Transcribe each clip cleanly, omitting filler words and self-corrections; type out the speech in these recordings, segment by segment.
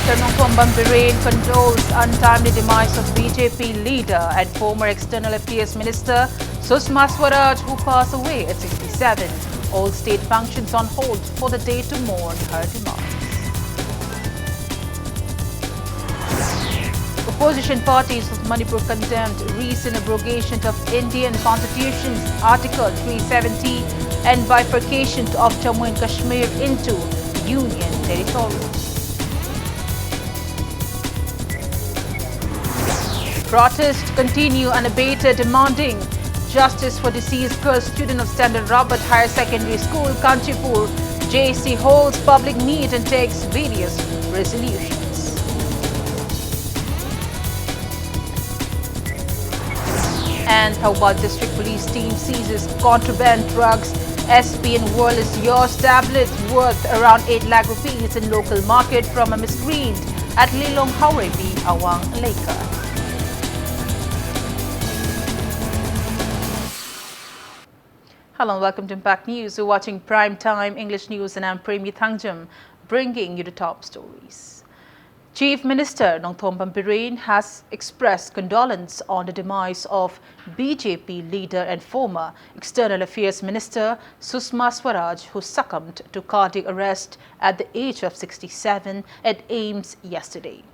Minister Nongthombam Biren condoles untimely demise of BJP leader and former External Affairs Minister Sushma Swaraj, who passed away at 67. All state functions on hold for the day to mourn her demise. Opposition parties of Manipur condemned recent abrogation of Indian Constitution's Article 370 and bifurcation of Jammu and Kashmir into Union territory. Protests continue unabated, demanding justice for deceased girl student of Standard Robert Higher Secondary School, Kanchipur. JC holds public meet and takes various resolutions. And Thaubal District Police team seizes contraband drugs, SP and Wallace Yours tablets worth around 8 lakh rupees in local market from a miscreant at Lilong Haurebi, Awang Leka. Hello and welcome to Impact News. You're watching Prime Time English News and I'm Premi Thangjam, bringing you the top stories. Chief Minister Nongthombam Biren has expressed condolence on the demise of BJP leader and former External Affairs Minister Sushma Swaraj, who succumbed to cardiac arrest at the age of 67 at AIIMS yesterday.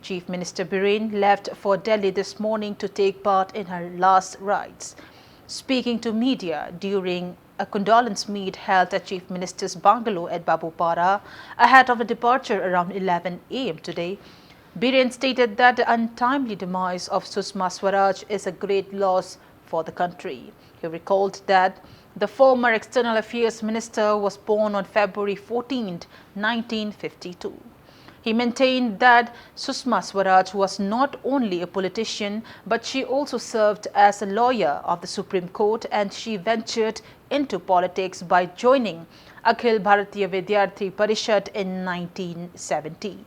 Chief Minister Biren left for Delhi this morning to take part in her last rites. Speaking to media during a condolence meet held at Chief Minister's bungalow at Babupara ahead of the departure around 11 a.m. today, Biren stated that the untimely demise of Sushma Swaraj is a great loss for the country. He recalled that the former External Affairs Minister was born on February 14, 1952. He maintained that Sushma Swaraj was not only a politician, but she also served as a lawyer of the Supreme Court, and she ventured into politics by joining Akhil Bharatiya Vidyarthi Parishad in 1970.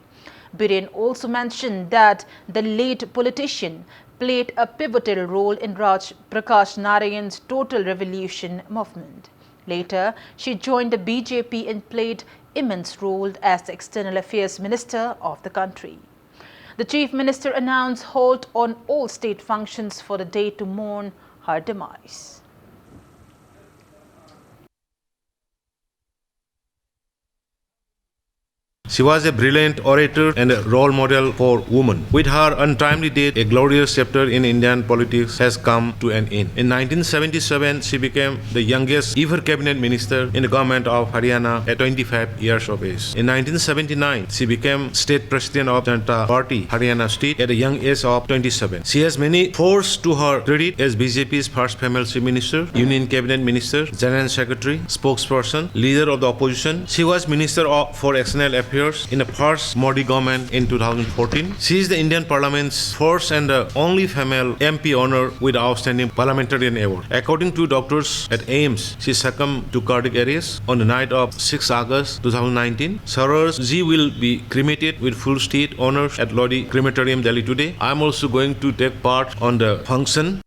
Biren also mentioned that the late politician played a pivotal role in Raj Prakash Narayan's Total Revolution movement. Later, she joined the BJP and played immense role as the External Affairs Minister of the country. The Chief Minister announced halt on all state functions for the day to mourn her demise. She was a brilliant orator and a role model for women. With her untimely death, a glorious chapter in Indian politics has come to an end. In 1977, she became the youngest ever cabinet minister in the government of Haryana at 25 years of age. In 1979, she became state president of Janata Party, Haryana state, at a young age of 27. She has many firsts to her credit as BJP's first female chief minister, union cabinet minister, general secretary, spokesperson, leader of the opposition. She was minister for external affairs in the first Modi government in 2014. She is the Indian Parliament's first and only female MP honor with outstanding parliamentarian award. According to doctors at AIIMS, she succumbed to cardiac arrest on the night of 6 August 2019. Swaraj ji will be cremated with full state honors at Lodi Crematorium, Delhi today. I am also going to take part on the function.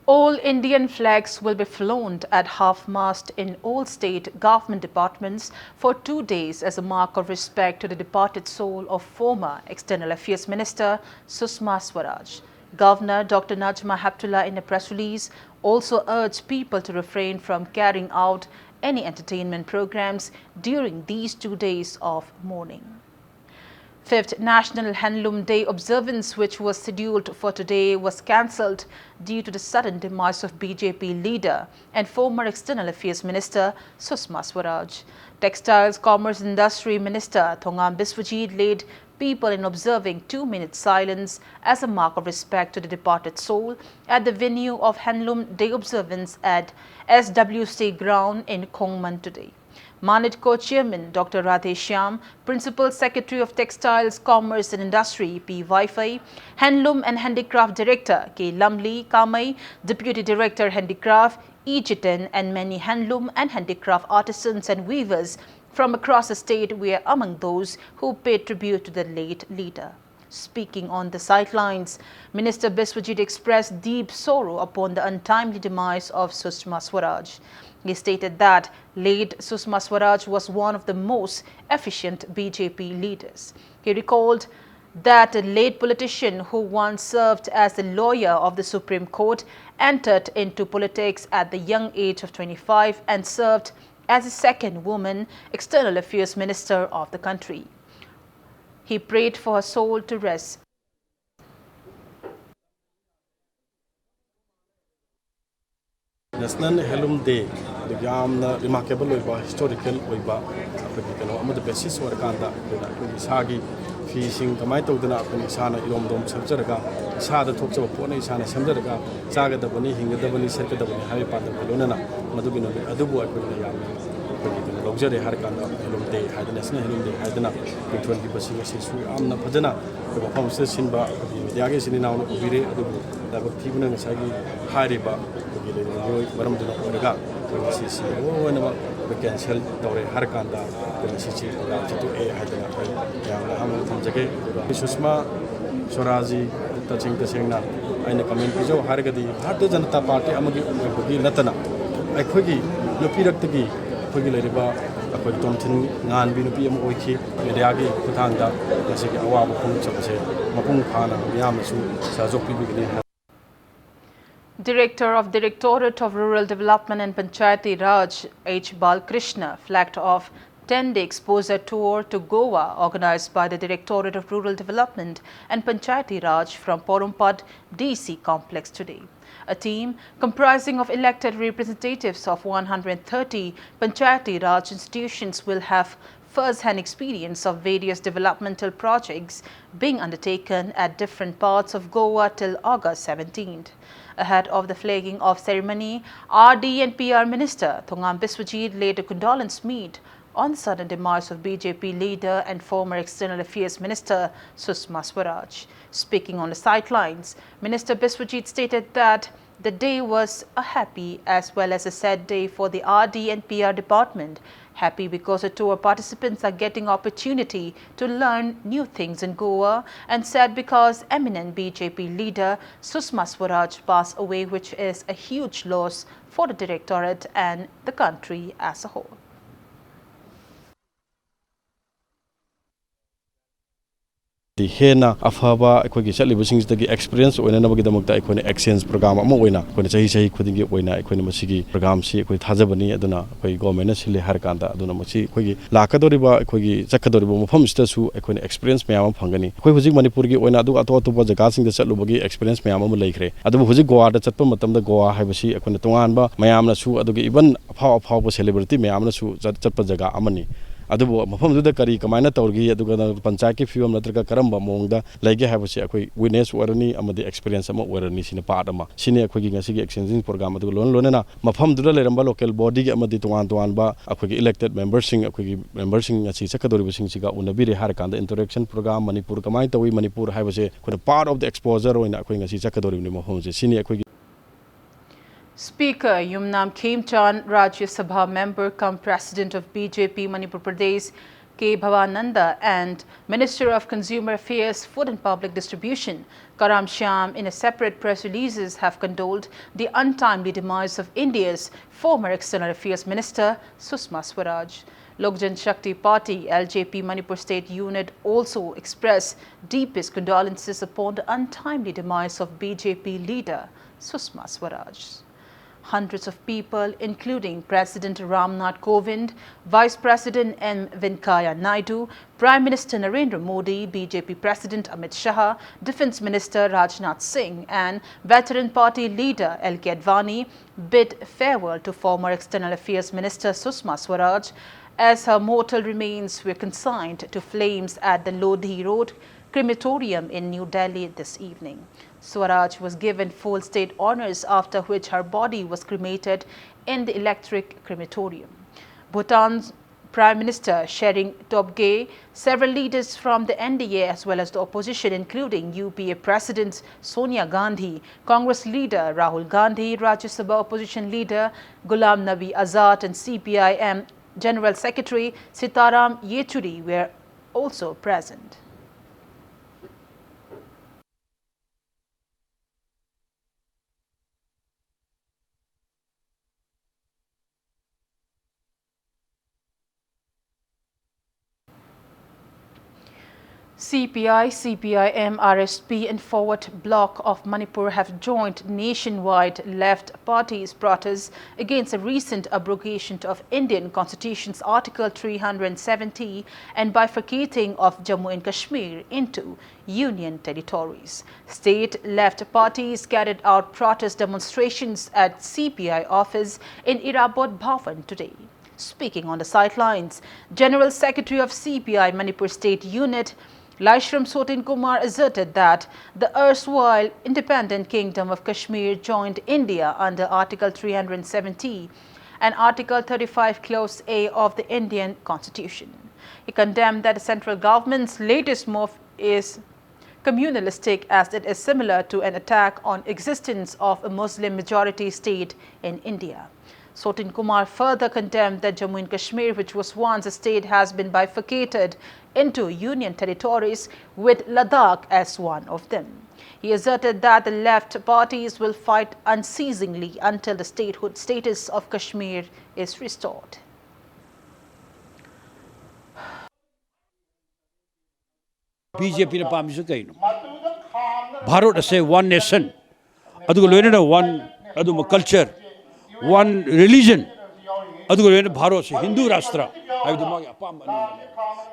All Indian flags will be flown at half-mast in all state government departments for 2 days as a mark of respect to the departed soul of former External Affairs Minister Sushma Swaraj. Governor Dr. Najma Heptullah, in a press release, also urged people to refrain from carrying out any entertainment programs during these 2 days of mourning. 5th National Handloom Day observance, which was scheduled for today, was cancelled due to the sudden demise of BJP leader and former External Affairs Minister Sushma Swaraj. Textiles Commerce Industry Minister Thongam Biswajit led people in observing 2-minute silence as a mark of respect to the departed soul at the venue of Handloom Day observance at SWC ground in Khongman today. Manitco Chairman Dr. Radheshyam, Principal Secretary of Textiles, Commerce and Industry P. Wi-Fi, Handloom and Handicraft Director K. Lumley Kamai, Deputy Director Handicraft E. Chitan, and many handloom and handicraft artisans and weavers from across the state were among those who paid tribute to the late leader. Speaking on the sidelines, Minister Biswajit expressed deep sorrow upon the untimely demise of Sushma Swaraj. He stated that late Sushma Swaraj was one of the most efficient BJP leaders. He recalled that a late politician who once served as the lawyer of the Supreme Court entered into politics at the young age of 25 and served as the second woman External Affairs Minister of the country. He prayed for her soul to rest. National Heirloom Day, the Yamna remarkable historical basis or Kanda, Sagi, fishing, Kamaito, the Sana, Ilom, Sabjaraga, Sada talks of Pony, Sana, Samjaraga, Saga the Boni, Hinga the Boni, Circuit of Harry Potter, Luna, Madubino, Adubu, luxury Harkanda, Heirloom Day, had the National Heirloom Day, had enough with 20% Amna Padana, the Homestead Simba, the Yagis in our Ubire, the Tibunan Sagi, Hariba. Baram to the Oregon, whenever we can sell Dore Harkanda, the city to a Hadana, Hamilton Jake, Susma, Sorazi, touching the Sena, and the community of Hargadi, Harta Janata Party, Amagi, Latana, I quickie, Lupiraki, Pugilariba, a Quinton, Nan, Binupium Oiki, Mediagi, Kutanga, the Siki Awam, Mapung Pana, Yamasu, Sazopi. Director of Directorate of Rural Development and Panchayati Raj, H. Balkrishna, flagged off 10-day exposure tour to Goa organized by the Directorate of Rural Development and Panchayati Raj from Porumpad DC complex today. A team comprising of elected representatives of 130 Panchayati Raj institutions will have first-hand experience of various developmental projects being undertaken at different parts of Goa till August 17th. Ahead of the flagging off ceremony, RD and PR Minister Thongam Biswajit laid a condolence meet on the sudden demise of BJP leader and former External Affairs Minister Sushma Swaraj. Speaking on the sidelines, Minister Biswajit stated that the day was a happy as well as a sad day for the RD and PR department. Happy because the tour participants are getting opportunity to learn new things in Goa, and sad because eminent BJP leader Sushma Swaraj passed away, which is a huge loss for the Directorate and the country as a whole. The Hena Afaba, the experience or another exchange program, Moina, when it's a couldn't get Wina, Equinimasigi program, see with Hazabani, Aduna, Government, Sili Harkanda, Adunamasi, Lakadoriba, Zakadoribo, Homestasu, Equin experience Mayam Pangani, Quizig Manipurgi, when I do a thought was a gasing the Salubogi experience Mayam Lake. Adu Huzi Goa, the Chapamatam, the Goa, Havasi, Equinatuanba, Mayamna Su, Adugi, even a power celebrity, Mayamna Su, Chapajaga Amani. Adubo mafamduda kari kamaina tawrgi aduga panchayat ki fiwam natraga karamba mongda lege habasi akoi witness warani amadi experience ama warani sine part ama sine akoi gi ngasi gi exchanging program aduga lon lonena mafamduda leramba local body gi amadi tuan ba akoi gi elected members sing akoi gi members sing asi sakadori sing siga unabire har kanda interaction program Manipur kamai tawi Manipur habase ko part of the exposure oina akoi ngasi sakadori ni mafamse sine akoi Speaker Yumnam Khemchand, Rajya Sabha member cum President of BJP Manipur Pradesh K. Bhavananda and Minister of Consumer Affairs, Food and Public Distribution Karam Shyam in a separate press releases have condoled the untimely demise of India's former External Affairs Minister Sushma Swaraj. Lok Jan Shakti Party LJP Manipur State Unit also expressed deepest condolences upon the untimely demise of BJP leader Sushma Swaraj. Hundreds of people, including President Ramnath Kovind, Vice President M. Venkaiah Naidu, Prime Minister Narendra Modi, BJP President Amit Shah, Defence Minister Rajnath Singh and veteran party leader L.K. Advani bid farewell to former External Affairs Minister Sushma Swaraj as her mortal remains were consigned to flames at the Lodhi Road crematorium in New Delhi this evening. Swaraj was given full state honors, after which her body was cremated in the electric crematorium. Bhutan's Prime Minister Shering Tobgay, several leaders from the NDA as well as the opposition, including UPA President Sonia Gandhi, Congress leader Rahul Gandhi, Rajya Sabha opposition leader Ghulam Nabi Azad and CPIM General Secretary Sitaram Yechuri were also present. CPI, CPIM, RSP and Forward Bloc of Manipur have joined nationwide left parties' protests against the recent abrogation of Indian Constitution's Article 370 and bifurcating of Jammu and Kashmir into union territories. State left parties carried out protest demonstrations at CPI office in Irabad Bhavan today. Speaking on the sidelines, General Secretary of CPI Manipur State Unit Laishram Sotin Kumar asserted that the erstwhile independent Kingdom of Kashmir joined India under Article 370 and Article 35 Clause A of the Indian Constitution. He condemned that the central government's latest move is communalistic as it is similar to an attack on existence of a Muslim majority state in India. Sotin Kumar further condemned that Jammu and Kashmir, which was once a state, has been bifurcated into union territories, with Ladakh as one of them. He asserted that the left parties will fight unceasingly until the statehood status of Kashmir is restored. BJP na pamisu kaino. Bharat say one nation, adu loina one adu culture, one religion, adu loina Bharat say Hindu Rashtra. Ayu magi apam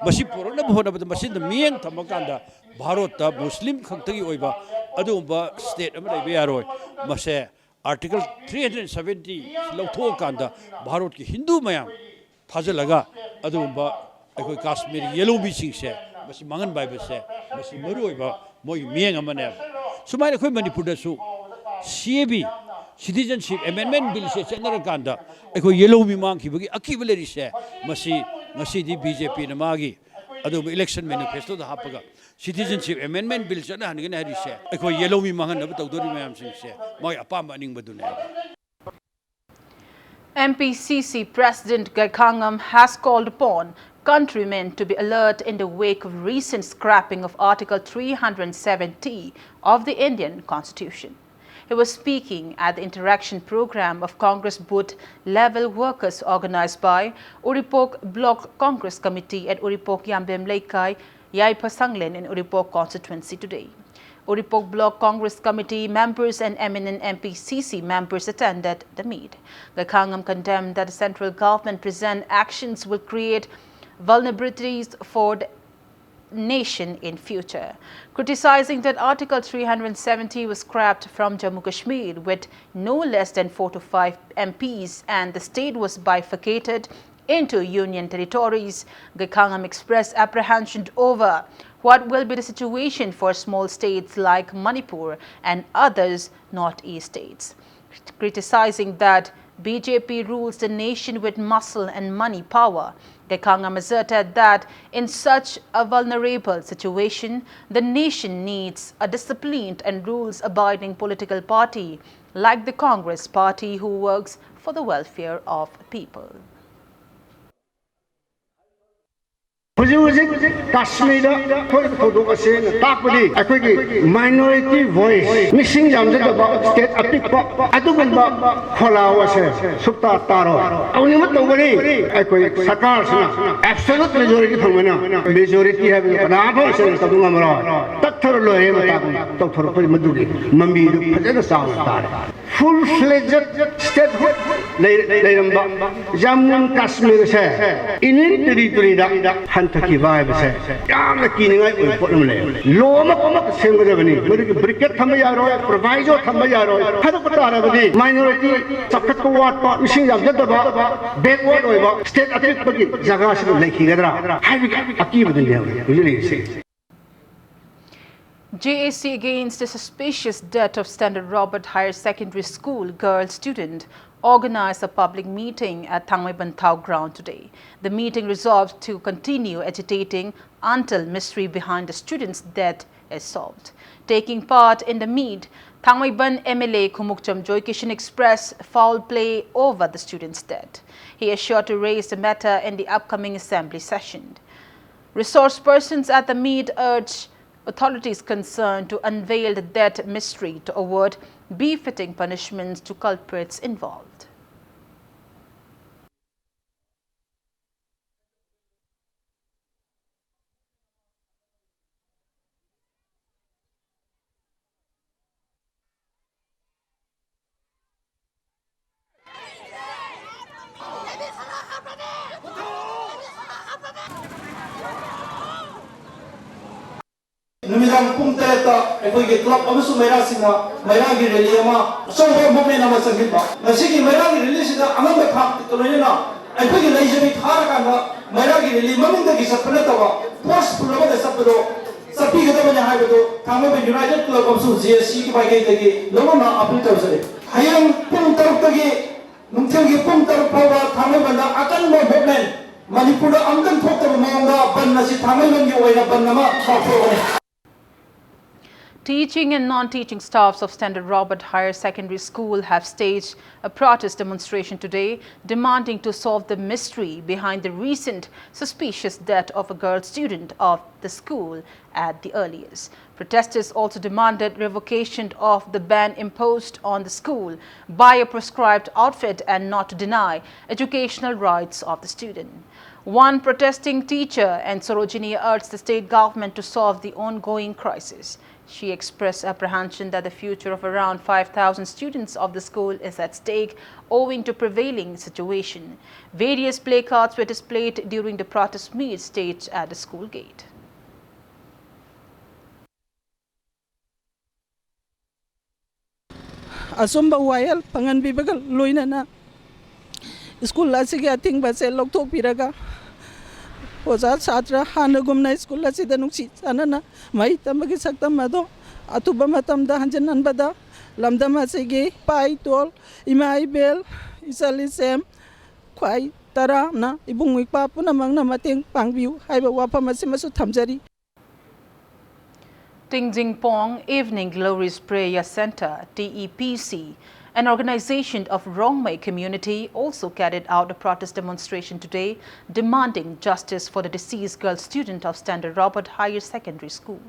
masi purana bhona bada masi the miyang thamakanda Bharat ta Muslim khantagi oiba adu ba state amai beyaroy mase Article 370 lautho kanda Bharat ki Hindu mayam thajalaga adu ba akoi Kashmir yellow beaching se masi mangan bai se masi maru oiba moi miyang amane sumai akoi Manipur da su CAB Citizenship Amendment Bill se chenara kanda akoi yellow mi mang ki bagi akibaleri se masi ngasi di BJP na magi adu election manifesto da hapaga Citizenship Amendment Bill chana hangen hari se akoi yellow mi mangan na tawdori mayam sing se moi apam aning badune MPCC President Gaikangam has called upon countrymen to be alert in the wake of recent scrapping of Article 370 of the Indian Constitution. He was speaking at the interaction program of Congress booth level workers organized by Uripok Block Congress Committee at Uripok Yambem Laikai, Yaipasanglen in Uripok constituency today. Uripok Block Congress Committee members and eminent MPCC members attended the meet. Gaikangam condemned that the central government present actions will create vulnerabilities for the nation in future, criticizing that Article 370 was scrapped from Jammu Kashmir with no less than 4 to 5 MPs and the state was bifurcated into union territories. Gaikangam expressed apprehension over what will be the situation for small states like Manipur and others northeast states, criticizing that BJP rules the nation with muscle and money power. Gaikangam asserted that in such a vulnerable situation, the nation needs a disciplined and rules-abiding political party like the Congress Party who works for the welfare of people. Kashmir minority voice missing state absolute majority full-fledged statehood Jammu and Kashmir se Indian territory da hantaki vibe se yamna kiningai oi potom le loma koma sengudabani mari briquette thamba yaro proviso thamba yaro hada patara bani minority sakat ko wat pa missing jam jadaba backward oiba state attack bagi jaga se lekhi gadra hai akib din usually say JAC against the suspicious death of Standard Robert Higher Secondary School girl student organized a public meeting at Thangmai ground today. The meeting resolved to continue agitating until mystery behind the student's death is solved. Taking part in the meet, Thangmai MLA Kumukcham Joykishan expressed foul play over the student's death. He is sure to raise the matter in the upcoming assembly session. Resource persons at the meet urged authorities concerned to unveil the death mystery to award befitting punishments to culprits involved. Numitang pung tereta, eko'y club amuso mayra sina mayra gi rally ama songho movement ama sangit ba nasigi mayra gi rally sina amam ba thak tuloy na eko'y leisure thar kana mayra gi rally mamin da gi sapna tawa post pulo da sapdo sapi ga da hai do thama ba united club amuso GSC ki bai kai tagi lomo na apil tawsare hayang pung taruk tagi nungthang gi pung taruk pawa thama ba na akan mo movement Manipur da amdan thok ta maonga ban na si thama ban gi oina ban na ma thok. Teaching and non-teaching staffs of Standard Robert Higher Secondary School have staged a protest demonstration today, demanding to solve the mystery behind the recent suspicious death of a girl student of the school at the earliest. Protesters also demanded revocation of the ban imposed on the school by a prescribed outfit and not to deny educational rights of the student. One protesting teacher and Sarojini urged the state government to solve the ongoing crisis. She expressed apprehension that the future of around 5,000 students of the school is at stake owing to prevailing situation. Various placards were displayed during the protest meet staged at the school gate. Asumba wayal pangan bibagal loina na school la sige ating base loktok piraga oza chatra hana gumna school la sida nungsi sanana mai tamagi saktam mado atuba matam da hanjanan bada lamdama sige pai tol imai bel isali sem kwai tara na ibungwi pa puna mangna mateng pangbiu haiba wapa masimasu thamjari. Tingjingpong Evening Glories Prayer Center, TEPC, an organization of Rongmei community, also carried out a protest demonstration today demanding justice for the deceased girl student of Standard Robert Higher Secondary School.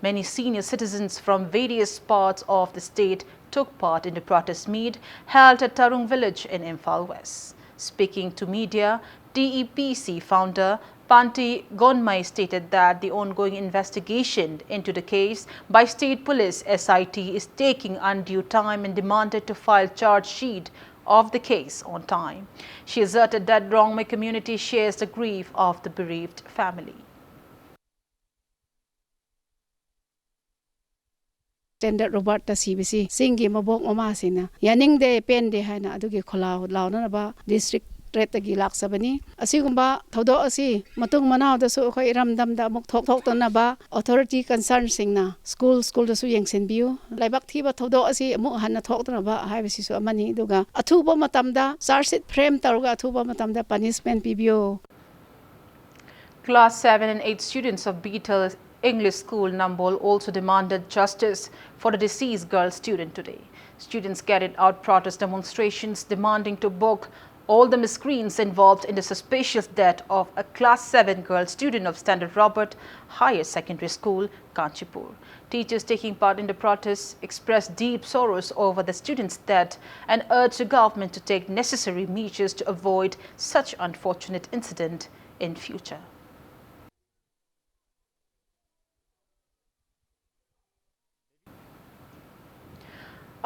Many senior citizens from various parts of the state took part in the protest meet held at Tarung village in Imphal West. Speaking to media, TEPC founder Panti Gonmai stated that the ongoing investigation into the case by State Police SIT is taking undue time and demanded to file charge sheet of the case on time. She asserted that Rongmei community shares the grief of the bereaved family. Standard Robert ta CBC singi mabok mama sina yaning de pen de haina adugi khola launa ba district tagi laksabani asigumba thodo asi matung manau da su khoi ramdam da muk thok tona ba authority concern singna school da su yengsen biu laibak thiba thodo asi amuk hanna thok tona ba haibasi su amani duga athuba matam da charge sheet frame taruga athuba matam da punishment bibiu. Class 7 and 8 students of Beetle English School Nambol also demanded justice for the deceased girl student today. Students carried out protest demonstrations demanding to book all the miscreants involved in the suspicious death of a Class 7 girl student of Standard Robert Higher Secondary School, Kanchipur. Teachers taking part in the protests expressed deep sorrows over the student's death and urged the government to take necessary measures to avoid such unfortunate incident in future.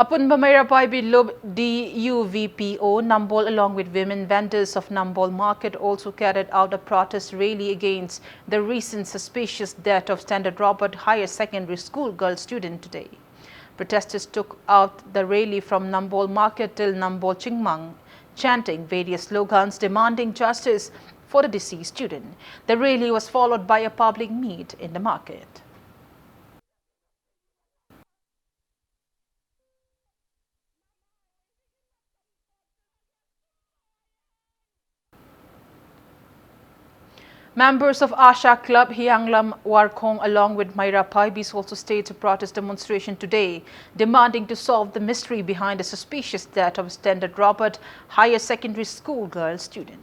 Upon Bamairapai Bilub DUVPO, Nambol along with women vendors of Nambol Market also carried out a protest rally against the recent suspicious death of Standard Robert Higher Secondary School girl student today. Protesters took out the rally from Nambol Market till Nambol Chingmang, chanting various slogans demanding justice for the deceased student. The rally was followed by a public meet in the market. Members of Asha Club Hianglam Warkong along with Myra Paibis also staged a protest demonstration today demanding to solve the mystery behind the suspicious death of Standard Robert Higher Secondary School girl student.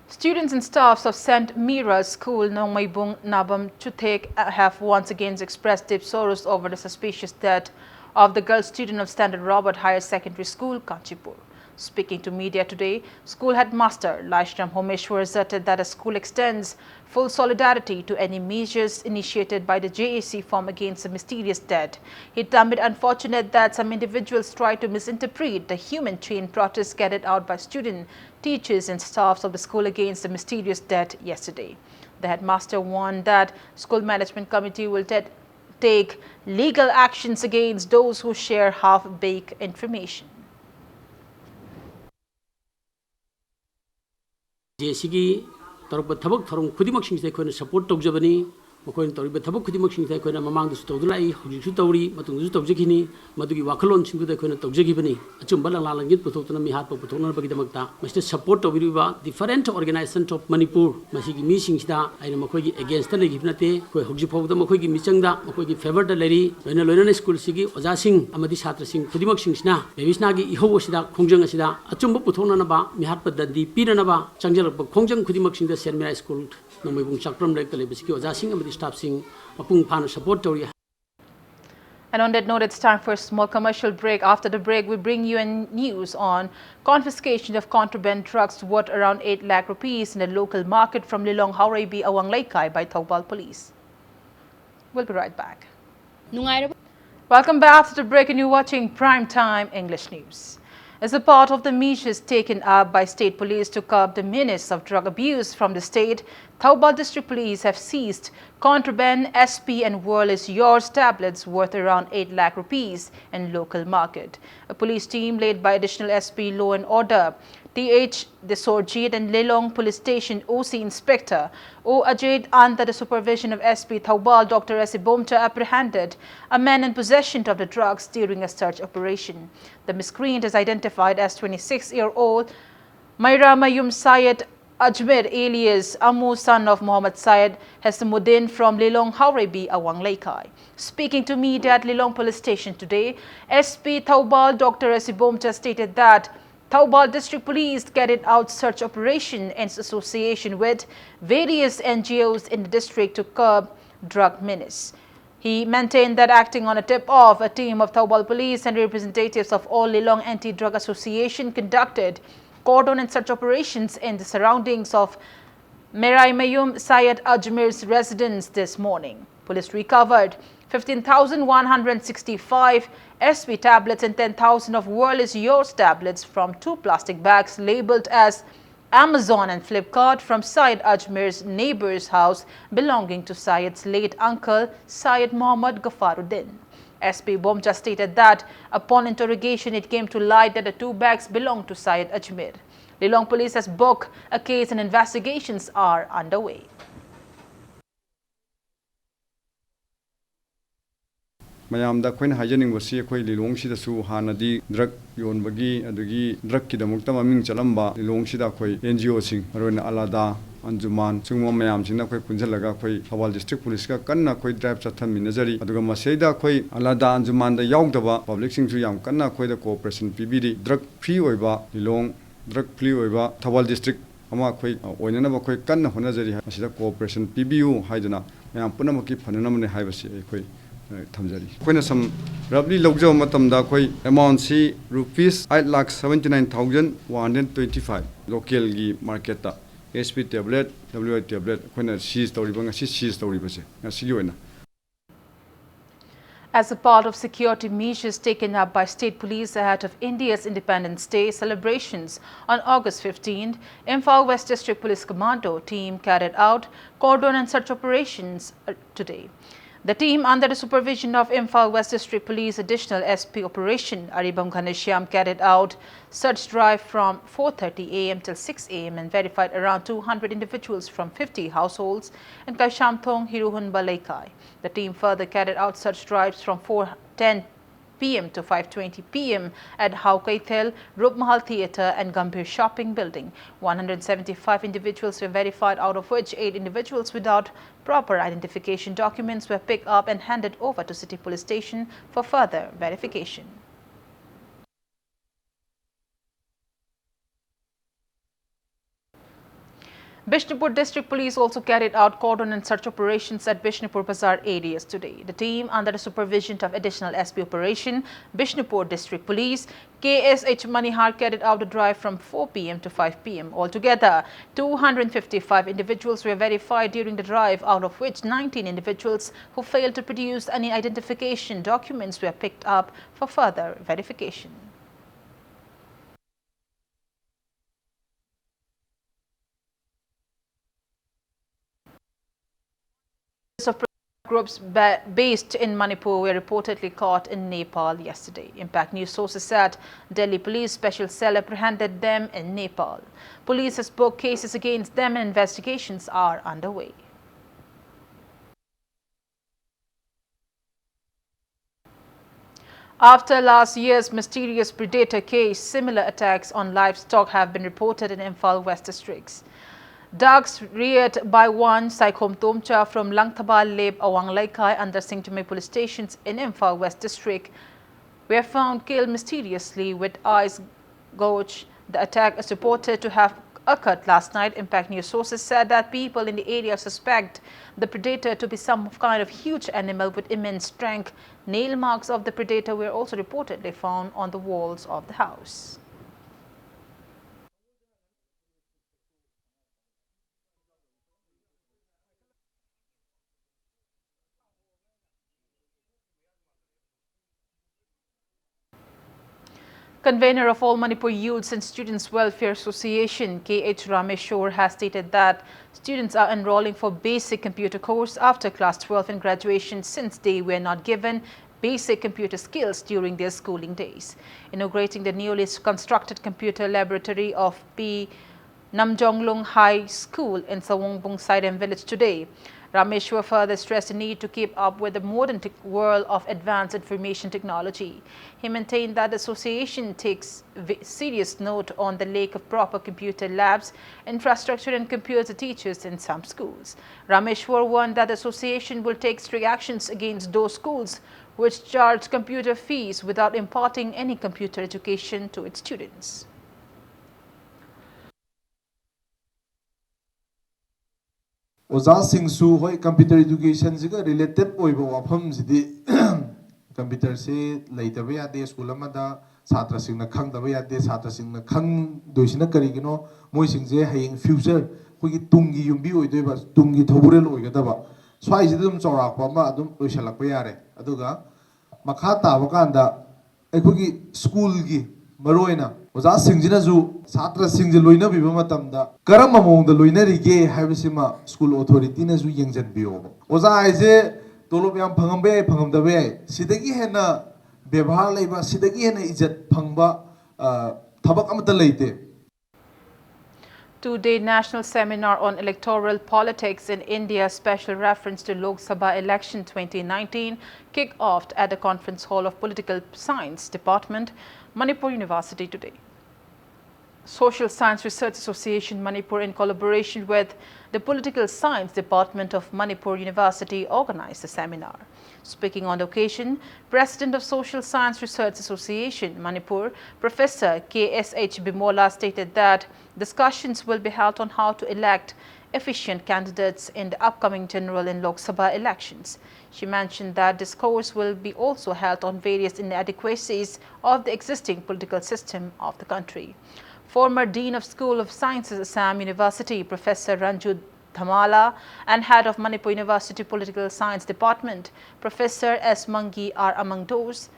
Students and staffs of St. Mira's School Nongmaibung Nabam Chutek have once again expressed deep sorrows over the suspicious death of the girl student of Standard Robert Higher Secondary School, Kanchipur. Speaking to media today, school headmaster Laishram Homeshwar asserted that the school extends full solidarity to any measures initiated by the JAC form against the mysterious dead. He termed it unfortunate that some individuals try to misinterpret the human chain protest carried out by students, teachers and staffs of the school against the mysterious dead yesterday. The headmaster warned that school management committee will take legal actions against those who share half-baked information. JACꯒꯤ ꯇꯧꯔꯛꯄ ꯊꯕꯛ ꯊꯧꯔꯝ ꯈꯨꯗꯤꯡꯃꯛꯁꯤꯡꯁꯤꯗ ꯑꯩꯈꯣꯏꯅ support ꯇꯧꯖꯕꯅꯤ ꯃꯈꯣꯏꯅ ꯇꯧꯔꯤꯕ ꯊꯕꯛ ꯈꯨꯗꯤꯡꯃꯛꯁꯤꯡꯁꯤꯗ ꯑꯩꯈꯣꯏꯅ ꯃꯃꯥꯡꯗꯁꯨ ꯇꯧꯗꯨꯅ ꯂꯥꯛꯏ ꯍꯧꯖꯤꯛꯁꯨ ꯇꯧꯔꯤ ꯃꯇꯨꯡꯗꯁꯨ ꯇꯧꯖꯈꯤꯅꯤ ꯃꯗꯨꯒꯤ ꯋꯥꯈꯜꯂꯣꯟꯁꯤꯡꯗꯨꯗ ꯑꯩꯈꯣꯏꯅ ꯇꯧꯖꯈꯤꯕꯅꯤ ꯑꯆꯨꯝꯕ ꯂꯪꯂꯥ ꯂꯪꯖꯤꯠ ꯄꯨꯊꯣꯛꯇꯨꯅ ꯃꯤꯍꯥꯠꯄ ꯄꯨꯊꯣꯛꯅꯕꯒꯤꯗꯃꯛꯇ ꯃꯁꯤꯗ ꯁꯄꯣꯔꯠ ꯇꯧꯕꯤꯔꯤꯕ ꯗꯤꯐꯔꯦꯟꯠ ꯑꯣꯔꯒꯅꯥꯏꯖꯦꯁꯟ ꯑꯣꯐ ꯃꯅꯤꯄꯨꯔ ꯃꯁꯤꯒꯤ ꯃꯤꯁꯤꯡꯁꯤꯗ ꯑꯩꯅ ꯃꯈꯣꯏꯒꯤ ꯑꯦꯒꯦꯟꯁꯇ ꯂꯩꯈꯤꯕ ꯅꯠꯇꯦ ꯑꯩꯈꯣꯏ ꯍꯧꯖꯤꯛ ꯐꯥꯎꯕꯗ ꯃꯈꯣꯏꯒꯤ ꯃꯤꯆꯪꯗ ꯃꯈꯣꯏꯒꯤ ꯐꯦꯚꯔꯗ ꯂꯩꯔꯤ ꯂꯣꯏꯅ ꯁ꯭ꯀꯨꯜꯁꯤꯒꯤ ꯑꯣꯖꯥꯁꯤꯡ ꯑꯃꯗꯤ ꯁꯥꯇ꯭ꯔꯁꯤꯡ ꯈꯨꯗꯤꯡꯃꯛꯁꯤꯡꯁꯤꯅ ꯕꯦꯕꯤꯁꯅꯥꯒꯤ ꯏꯍꯧ ꯑꯁꯤꯗ ꯈꯣꯡꯖꯪ ꯑꯁꯤꯗ ꯑꯆꯨꯝꯕ ꯄꯨꯊꯣꯛꯅꯅꯕ ꯃꯤꯍꯥꯠꯄ ꯗꯟꯗꯤ ꯄꯤꯅꯅꯕ ꯆꯪꯖꯔꯛꯄ ꯈꯣꯡꯖꯪ ꯈꯨꯗꯤꯡꯃꯛꯁꯤꯡꯗ ꯁꯦꯟꯠ ꯃꯦꯔꯥ ꯁ꯭ꯀꯨꯜ ꯅꯣꯡꯃꯩꯕꯨꯡ ꯆꯥꯛꯄ꯭ꯔꯝ ꯂꯥꯏꯔꯤꯛꯇ ꯂꯩꯕꯁꯤꯒꯤ ꯑꯣꯖꯥꯁꯤꯡ ꯑꯃꯗꯤ ꯁ꯭ꯇꯥꯐꯁꯤꯡ ꯃꯄꯨꯡ ꯐꯥꯅ ꯁꯄꯣꯔꯠ ꯇꯧꯔꯤ. And on that note, it's time for a small commercial break. After the break, we bring you news on confiscation of contraband drugs worth around 8 lakh rupees in the local market from Lilong Hauraibi Awang Laikai by Thoubal Police. We'll be right back. Welcome back after the break, and you're watching Prime Time English News. As a part of the measures taken up by state police to curb the menace of drug abuse from the state, Thoubal District Police have seized contraband SP and World is Yours tablets worth around 8 lakh rupees in local market. A police team led by additional SP Law and Order TH Desorjit and Lilong Police Station OC Inspector O Ajay under the supervision of SP Thoubal Dr. Esibomta apprehended a man in possession of the drugs during a search operation. The miscreant is identified as 26-year-old Myra Mayum Syed Ajmer alias Amu, son of Muhammad Syed Hesmuddin from Lilong Hauraibi Awang Laikai. Speaking to media at Lilong Police Station today, SP Thoubal Dr. Esibomta stated that Thoubal District Police carried out search operation in association with various NGOs in the district to curb drug menace. He maintained that acting on a tip-off, a team of Thoubal Police and representatives of all Lilong Anti-Drug Association conducted cordon and search operations in the surroundings of Merai Mayum Syed Ajmer's residence this morning. Police recovered 15,165 SP tablets and 10,000 of World is Yours tablets from 2 plastic bags labeled as Amazon and Flipkart from Syed Ajmer's neighbor's house belonging to Syed's late uncle Syed Muhammad Ghafaruddin. SP Bomja stated that upon interrogation it came to light that the 2 bags belonged to Syed Ajmer. Lilong Police has booked a case and investigations are underway. ꯃꯌꯥꯝꯗ ꯑꯩꯈꯣꯏꯅ ꯍꯥꯏꯖꯅꯤꯡꯕꯁꯤ ꯑꯩꯈꯣꯏ ꯂꯤꯂꯣꯡꯁꯤꯗꯁꯨ ꯍꯥꯟꯅꯗꯤ drug ꯌꯣꯟꯕꯒꯤ ꯑꯗꯒꯤ ꯗ꯭ꯔꯒꯀꯤꯗꯃꯛꯇ ꯃꯃꯤꯡ ꯆꯠꯂꯝꯕ ꯂꯤꯂꯣꯡꯁꯤꯗ ꯑꯩꯈꯣꯏ NGOꯁꯤꯡ ꯃꯔꯨꯑꯣꯏꯅ ꯑꯂꯥꯗꯥ ꯑꯟꯖꯨꯃꯥꯟ ꯁꯤꯒꯨꯝꯕ ꯃꯌꯥꯝꯁꯤꯅ ꯑꯩꯈꯣꯏ ꯄꯨꯟꯁꯤꯜꯂꯒ ꯑꯩꯈꯣꯏ ꯊꯧꯕꯥꯜ ꯗꯤꯁꯇ꯭ꯔꯤꯛ ꯄꯨꯂꯤꯁꯀ ꯀꯟꯅ ꯑꯩꯈꯣꯏ ꯗ꯭ꯔꯥꯏꯕ ꯆꯠꯊꯃꯤꯟꯅꯖꯔꯤ ꯑꯗꯨꯒ ꯃꯁꯤꯗ ꯑꯩꯈꯣꯏ ꯑꯂꯥꯗꯥ ꯑꯟꯖꯨꯃꯥꯟꯗ ꯌꯥꯎꯗꯕ ꯄꯕ꯭ꯂꯤꯛꯁꯤꯡꯁꯨ ꯌꯥꯝ ꯀꯟꯅ ꯑꯩꯈꯣꯏꯗ ꯀꯣꯑꯣꯄꯔꯦꯁꯟ ꯄꯤꯕꯤꯔꯤ ꯗ꯭ꯔꯒ ꯐ꯭ꯔꯤ ꯑꯣꯏꯕ ꯂꯤꯂꯣꯡ ꯗ꯭ꯔꯒ ꯐ꯭ꯔꯤ ꯑꯣꯏꯕ ꯊꯧꯕꯥꯜ ꯗꯤꯁꯇ꯭ꯔꯤꯛ ꯑꯃ ꯑꯩꯈꯣꯏ ꯑꯣꯏꯅꯅꯕ ꯑꯩꯈꯣꯏ ꯀꯟꯅ ꯍꯣꯠꯅꯖꯔꯤ ꯃꯁꯤꯗ ꯀꯣꯑꯣꯄꯔꯦꯁꯟ ꯄꯤꯕꯤꯌꯨ ꯍꯥꯏꯗꯨꯅ ꯃꯌꯥꯝ ꯄꯨꯝꯅꯃꯛꯀꯤ ꯐꯅꯅꯕꯅꯤ ꯍꯥꯏꯕꯁꯤ ꯑꯩꯈꯣই ꯊꯝꯖꯔꯤ ꯑꯩꯈꯣꯏꯅ ꯁꯝ ꯔꯕꯂꯤ ꯂꯧꯖꯕ ꯃꯇꯝꯗ ꯑꯩꯈꯣꯏ ꯑꯦꯃꯥꯎꯟꯁꯤ ꯔꯨꯄꯤꯁ 8,79,125 ꯂꯣꯀꯦꯜꯒꯤ ꯃꯥꯔꯀꯦꯠꯇ SP tablet WI tablet ꯑꯩꯈꯣꯏꯅ ꯁꯤꯖ ꯇꯧꯔꯤꯕ ꯉꯁꯤ ꯁꯤꯖ ꯇꯧꯔꯤꯕꯁꯦ ꯉꯁꯤꯒꯤ ꯑꯣꯏꯅ. As a part of security measures taken up by state police ahead of India's Independence Day celebrations on August 15th, Imphal West District Police Commando team carried out cordon and search operations today. The team, under the supervision of Imphal West District Police Additional SP Operation Aribam Ghaneshyam, carried out search drive from 4:30 a.m. till 6 a.m. and verified around 200 individuals from 50 households in Kaishamthong, Hiruhun, Balaikai. The team further carried out search drives from 4:10 p.m. to 5:20 p.m. at Haukaithel, Rupmahal Theatre and Gambhir Shopping Building. 175 individuals were verified, out of which 8 individuals without proper identification documents were picked up and handed over to City Police Station for further verification. Bishnupur District Police also carried out cordon and search operations at Bishnupur Bazaar areas today. The team, under the supervision of Additional SP Operation, Bishnupur District Police, KSH Manihar, carried out a drive from 4 p.m. to 5 p.m. Altogether, 255 individuals were verified during the drive, out of which 19 individuals who failed to produce any identification documents were picked up for further verification. Of groups based in Manipur were reportedly caught in Nepal yesterday. Impact News sources said Delhi Police Special Cell apprehended them in Nepal. Police has booked cases against them and investigations are underway. After last year's mysterious predator case, similar attacks on livestock have been reported in Imphal West districts. Dogs reared by one Saikhom Tomcha from Langthabal Leb Awang Laikai under Singtamay police stations in Imphal West district were found killed mysteriously with eyes gouged. The attack is reported to have occurred last night. Impact News sources said that people in the area suspect the predator to be some kind of huge animal with immense strength. Nail marks of the predator were also reportedly found on the walls of the house. Convener of All Manipur Youths and Students Welfare Association, K.H. Rameshwar, has stated that students are enrolling for basic computer course after class 12 and graduation since they were not given basic computer skills during their schooling days. Inaugurating the newly constructed computer laboratory of P. Namjonglung High School in Sawongbong Saidem village today, Rameshwar further stressed the need to keep up with the modern world of advanced information technology. He maintained that the association takes serious note on the lack of proper computer labs, infrastructure and computer teachers in some schools. Rameshwar warned that the association will take strict actions against those schools which charge computer fees without imparting any computer education to its students. ओजासिंगसु होय computer education जिगा related ओइबो वाफम जिदि computer से लैतबे यादे school अमदा छात्र सिंगना खंगदबे यादे छात्र सिंगना खंग दोइसिना करिगिनो मोय सिंगजे हयिंग future खुगी Tungi युम्बी ओइदोइबा Tungi थबुरेल ओइगदबा स्वाइ जिदुम चौराकपा मा अदुम लोइसलकपा यारे अदुगा मखा ताबा कांदा अखुगी स्कूल की मरोइना ओजा सिंगजिनाजु छात्र सिंगजे लोइनबिबा मतमदा करम ममोंगदा लोइनरिगे हाइबसिमा स्कूल अथॉरिटीनाजु यंगजनबियो ओजा आइजे तोलोब याम फंगमबे फंगमदबे सिदगी हेना व्यवहार लेबा सिदगी हेना इज्जत फंगबा थबक अमता लेते. Two-day national seminar on electoral politics in India, special reference to Lok Sabha election 2019, kicked off at the Conference Hall of Political Science Department, Manipur University today. Social Science Research Association Manipur, in collaboration with the Political Science Department of Manipur University, organized the seminar. Speaking on the occasion, President of Social Science Research Association Manipur, Professor K.S.H. Bimola, stated that discussions will be held on how to elect efficient candidates in the upcoming general and Lok Sabha elections. She mentioned that discourse will be also held on various inadequacies of the existing political system of the country. Former Dean of School of Sciences, Assam University, Professor Ranju Dhamala, and Head of Manipur University Political Science Department, Professor S. Mangi, are among those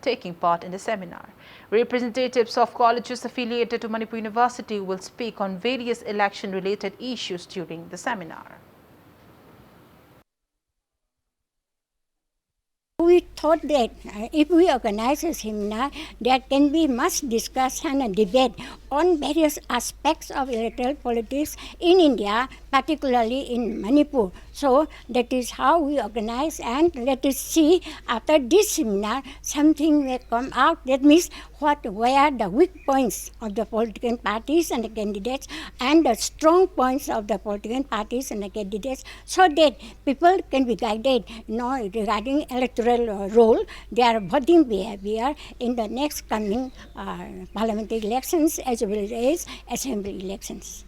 taking part in the seminar. Representatives of colleges affiliated to Manipur University will speak on various election-related issues during the seminar. We thought that if we organize a seminar, there can be much discussion and debate on various aspects of electoral politics in India, particularly in Manipur. So that is how we organize, and let us see after this seminar something will come out. That means what were the weak points of the political parties and the candidates and the strong points of the political parties and the candidates, so that people can be guided, regarding electoral role, their voting behavior in the next coming parliamentary elections as well as assembly elections.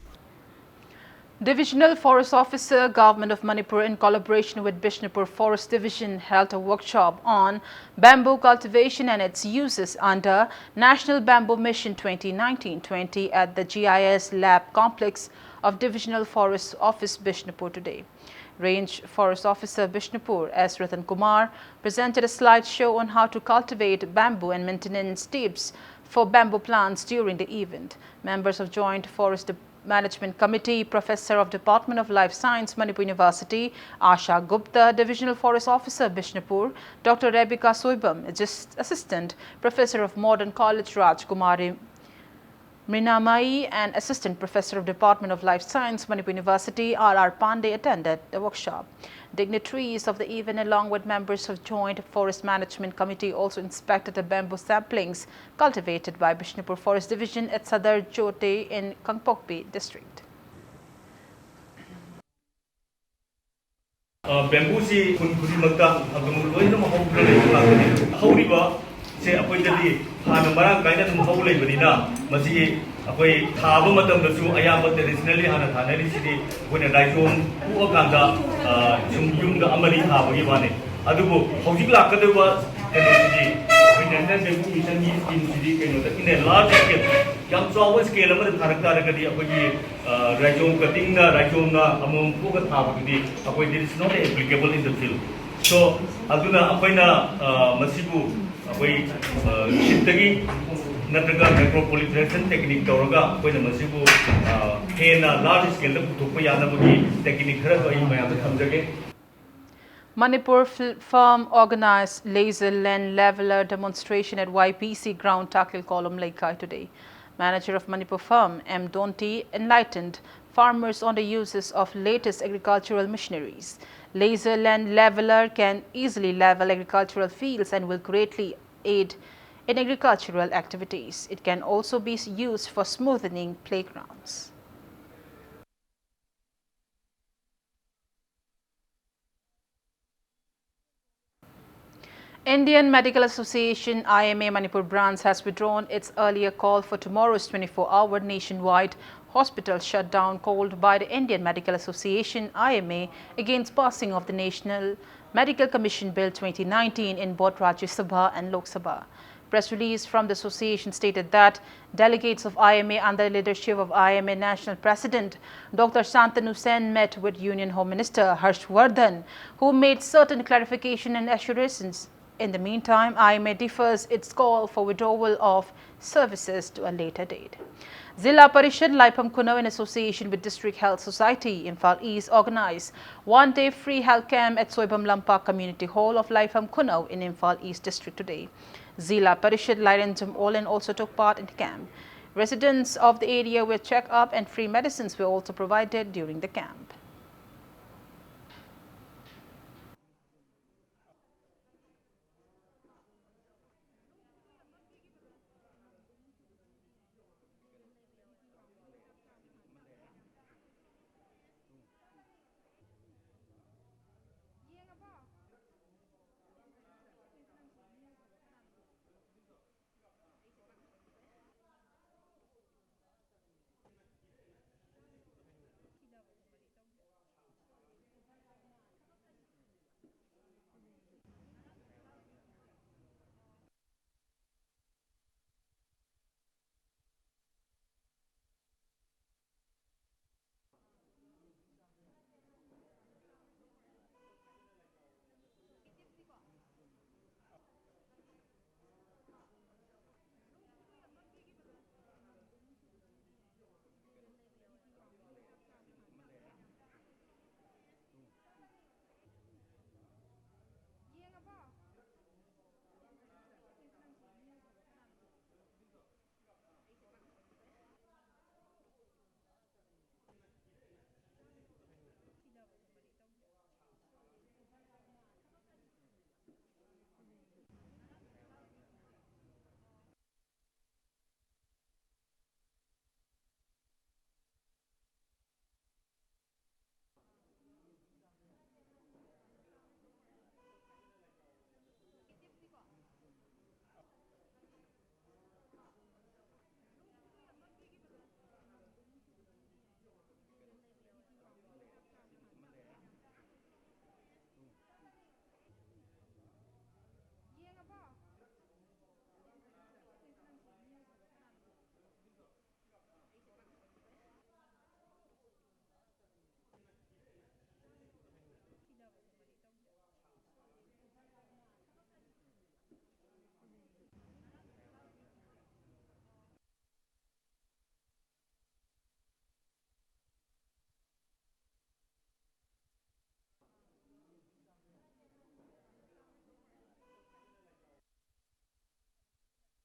Divisional Forest Officer, Government of Manipur, in collaboration with Bishnupur Forest Division, held a workshop on bamboo cultivation and its uses under National Bamboo Mission 2019-20 at the GIS Lab Complex of Divisional Forest Office, Bishnupur today. Range Forest Officer Bishnupur S. Ratan Kumar presented a slideshow on how to cultivate bamboo and maintenance tips for bamboo plants during the event. Members of Joint Forest Management Committee, Professor of Department of Life Science, Manipur University, Asha Gupta, Divisional Forest Officer, Bishnupur, Dr. Rebecca Soibam, Assistant Professor of Modern College, Rajkumari Mrinamai, and Assistant Professor of Department of Life Science, Manipur University, R.R. Pandey, attended the workshop. Dignitaries of the event, along with members of Joint Forest Management Committee, also inspected the bamboo samplings cultivated by Bishnupur Forest Division at Sadar Chote in Kangpokpi district. Bamboo si kuri magta agam loi no mahau le hauriba se apoi dali hanu marang kaina dum hau le banina masi apoi thaba matam da su ayamba traditionally hana thanari sidi wona daijom ku aganda sum yung da amari thaba gi bane adubu hojik lakadeba energy National Bamboo Mission is in city in a large scale. Young so scale of the Tarakari, Rajom cutting, Rajom among Puka Tabaki, it is not applicable in the field. So, Aduna Apena Masibu, away Shintagi, Nataga micropolitration technique, Toraga, when a Masibu in a large scale of Tupayana technique, in my other comes again. Manipur firm organized laser land leveler demonstration at YPC ground Takil Kolom Laikai today. Manager of Manipur firm M. Donti enlightened farmers on the uses of latest agricultural machineries. Laser land leveler can easily level agricultural fields and will greatly aid in agricultural activities. It can also be used for smoothing playgrounds. Indian Medical Association IMA Manipur branch has withdrawn its earlier call for tomorrow's 24-hour nationwide hospital shutdown called by the Indian Medical Association IMA against passing of the National Medical Commission Bill 2019 in both Rajya Sabha and Lok Sabha. Press release from the association stated that delegates of IMA under the leadership of IMA National President Dr. Shantanu Sen met with Union Home Minister Harsh Vardhan, who made certain clarification and assurances. In the meantime, IMA defers its call for withdrawal of services to a later date. Zilla Parishad Laipam Kuno, in association with District Health Society, Imphal East, organized one-day free health camp at Soibam Lampa Community Hall of Laipam Kuno in Imphal East District today. Zilla Parishad Lairenjum Olen also took part in the camp. Residents of the area were checked up and free medicines were also provided during the camp.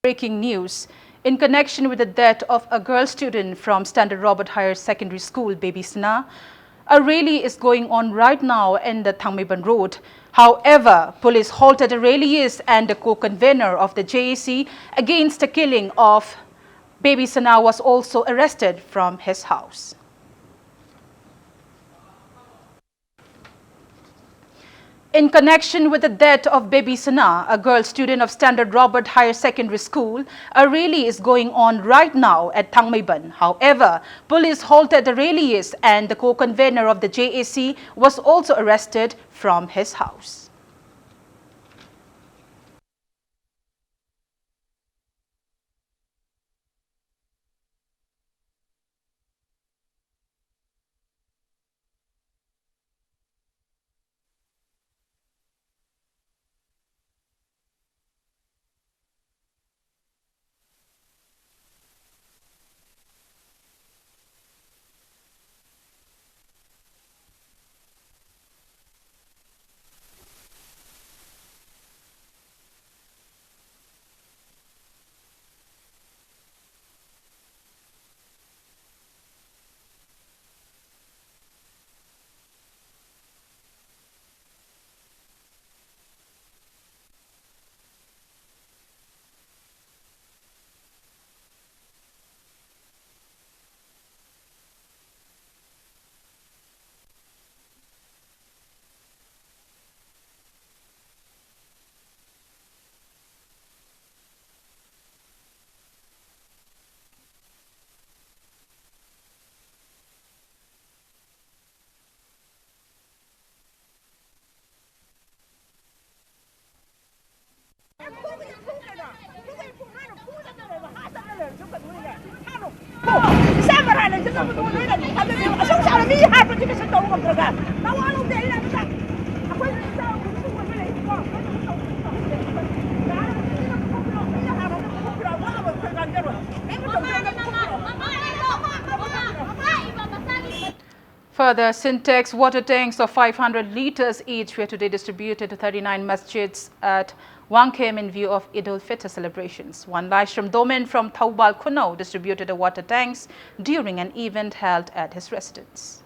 Breaking news. In connection with the death of a girl student from Standard Robert Higher Secondary School, Baby Sana, a rally is going on right now in the Thangmeiban Road. However, police halted the rallies and the co-convener of the JAC against the killing of Baby Sana was also arrested from his house. In connection with the death of Baby Sana, a girl student of Standard Robert Higher Secondary School, a rally is going on right now at Thangmeiban. However, police halted the rallies and the co-convener of the JAC was also arrested from his house. Further, Syntex water tanks of 500 litres each were today distributed to 39 masjids at Wangkhem in view of Eid al-Fitr celebrations. One Laishram Domen from Thaubal Kunau distributed the water tanks during an event held at his residence.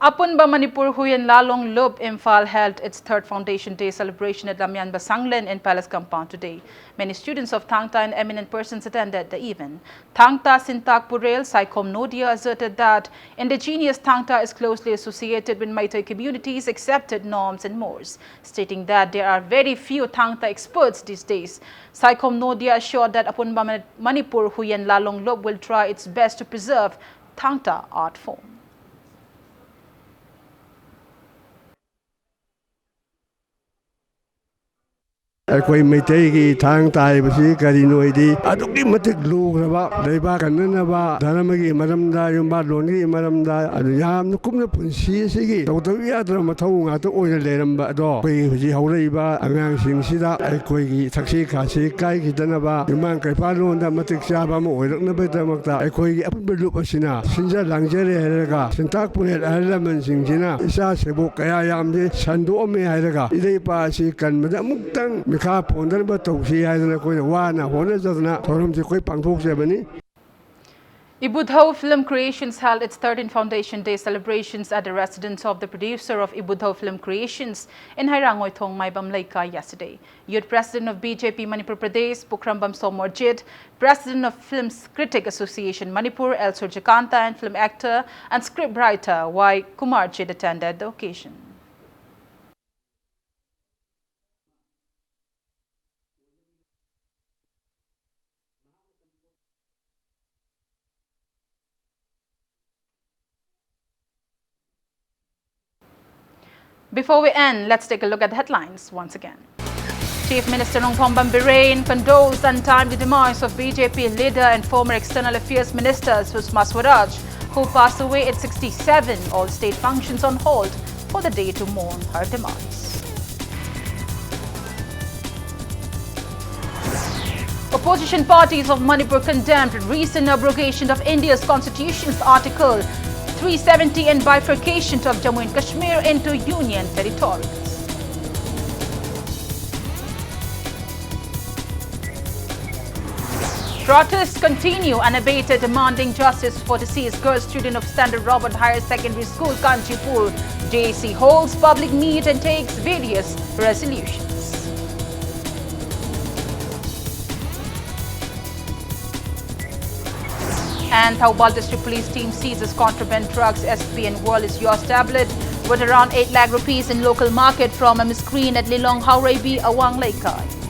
Apunba Manipur Huyen Lalong Lub Imphal held its third Foundation Day celebration at Lamyan Basanglen in Palace Compound today. Many students of Thangta and eminent persons attended the event. Thangta Sintak Purel Saikom Nodia asserted that indigenous Thangta is closely associated with Meitei communities, accepted norms and mores, stating that there are very few Thangta experts these days. Saikom Nodia assured that Apunba Manipur Huyen Lalong Lub will try its best to preserve Thangta art form. ꯑꯩꯈꯣꯏ ꯃꯩꯇꯩꯒꯤ ꯊꯥꯡ ꯇꯥꯏꯕꯁꯤ ꯀꯔꯤꯅꯣ ꯍꯥꯏꯗꯤ ꯑꯗꯨꯛꯀꯤ ꯃꯇꯤꯛ ꯂꯨꯈ꯭ꯔꯕ ꯂꯩꯕꯥꯛ ꯀꯟꯅꯅꯕ ꯙꯔꯃꯒꯤ ꯃꯔꯝꯗ ꯌꯨꯝꯕꯥꯟꯂꯣꯟꯒꯤ ꯃꯔꯝꯗ ꯑꯗꯨ ꯌꯥꯝꯅ ꯀꯨꯞꯅ ꯄꯨꯟꯁꯤ ꯑꯁꯤꯒꯤ ꯇꯧꯗꯕ ꯌꯥꯗ꯭ꯔꯕ ꯃꯊꯧ ꯉꯥꯛꯇ ꯑꯣꯏꯅ ꯂꯩꯔꯝꯕ ꯑꯗꯣ ꯑꯩꯈꯣꯏꯒꯤ ꯍꯧꯖꯤꯛ ꯍꯧꯔꯛꯏꯕ ꯑꯉꯥꯡꯁꯤꯡꯁꯤꯗ ꯑꯩꯈꯣꯏꯒꯤ ꯊꯛꯁꯤ ꯈꯥꯁꯤ ꯀꯥꯏꯈꯤꯗꯅꯕ ꯌꯨꯝꯕꯥꯟ ꯀꯩꯐꯥꯟꯂꯣꯟꯗ ꯃꯇꯤꯛ ꯆꯥꯕ ꯑꯃ ꯑꯣꯏꯔꯛꯅꯕꯒꯤꯗꯃꯛꯇ ꯑꯩꯈꯣꯏꯒꯤ ꯑꯄꯨꯟꯕ ꯂꯨꯞ ꯑꯁꯤꯅ ꯁꯤꯟꯖ ꯂꯥꯡꯖꯔꯦ ꯍꯥꯏꯔꯒ ꯁꯤꯟꯇꯥꯛ ꯄꯨꯔꯦꯜ ꯑꯍꯜ ꯂꯃꯟꯁꯤꯡꯁꯤꯅ ꯏꯆꯥ ꯁꯦꯕꯣꯛ ꯀꯌꯥ ꯌꯥꯝꯗꯤ ꯁꯟꯗꯣꯛꯑꯝꯃꯦ ꯍꯥꯏꯔꯒ ꯏꯔꯩꯄꯥ ꯑꯁꯤ ꯀꯟꯕꯗ ꯑꯃꯨꯛꯇꯪ Ibudho Film Creations held its 13th Foundation Day celebrations at the residence of the producer of Ibudho Film Creations in Hairangoy Thong Maibam Laika yesterday. Youth President of BJP Manipur Pradesh, Pukrambam Somorjit, President of Film Critic Association Manipur, El Surjakanta, and film actor and scriptwriter Y. Kumarjit attended the occasion. Before we end, let's take a look at the headlines once again. Chief Minister Nongphombam Birain condoles untimely demise of BJP leader and former External Affairs Minister Sushma Swaraj, who passed away at 67. All state functions on hold for the day to mourn her demise. Opposition parties of Manipur condemned recent abrogation of India's constitution's Article 370 and bifurcation of Jammu and Kashmir into union territories. Protests continue unabated, demanding justice for deceased girl student of Standard Robert Higher Secondary School, Kanchipur. JC holds public meet and takes various resolutions. And Thaubal District Police team seizes contraband drugs, SP and World is yours tablet with around 8 lakh rupees in local market from a miscreant at Lilong Haurebi, Awang Laikai.